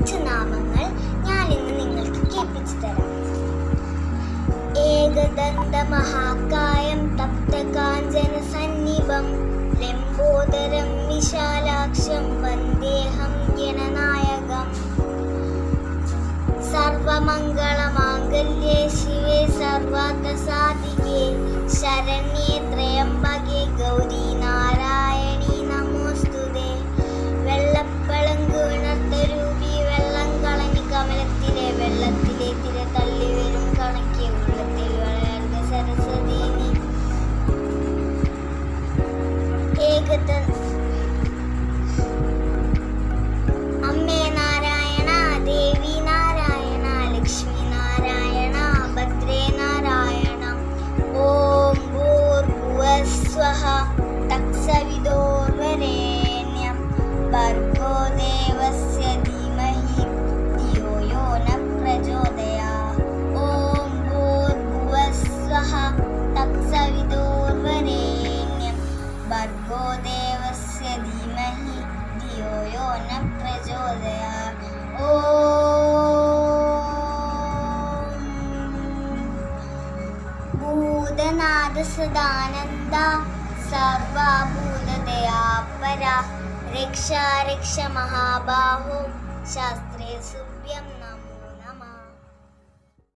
കുറച്ച് നാമങ്ങൾ ഞാൻ ഇന്ന് നിങ്ങൾക്ക് കേൾപ്പിച്ചു തരാം. ഏകദന്ത മഹാകായം തപ്തകാഞ്ചന സന്നിഭം ലംബോദരം വിശാലാക്ഷം വന്ദേഹം ഗണനായകം. സർവമംഗളമാംഗല്യേ ശിവേ സർവാർത്ഥസാധികേ ശരണ്യേ ത്രയംബകേ ഗൗരി നാരായണി നമോസ്തുതേ. വെള്ളപ്പളങ്ക് വിണർത്തരൂപി വെള്ളം കളഞ്ഞ് കമലത്തിലെ വെള്ളത്തിലെ തിര തള്ളി വരും കണക്കെ ഉള്ളത്തിൽ വളർന്ന സരസ്വതി നീ. അമ്മേ നാരായണ, ദേവി നാരായണ, ലക്ഷ്മി നാരായണ, ഭദ്രേ നാരായണം. ഓം ഭൂർഭുവസ്വഃ തത്സവിതുർവരേണ്യം ഭർഗോ ദേവസ്യ ധീമഹി ധിയോ യോ ന പ്രചോദയാത്. ഓം ഭൂർഭുവസ്വഃ തത്സവിതുർവരേണ്യം ഭർഗോ ദേവസ്യ ധീമഹി ധിയോ യോ ന പ്രചോദയാത്. ഓം ഭൂതനാഥ സദാനന്ദ സർവഭൂതദയാപര രക്ഷ രക്ഷ മഹാബാഹോ ശാസ്ത്രേ സുഭ്യം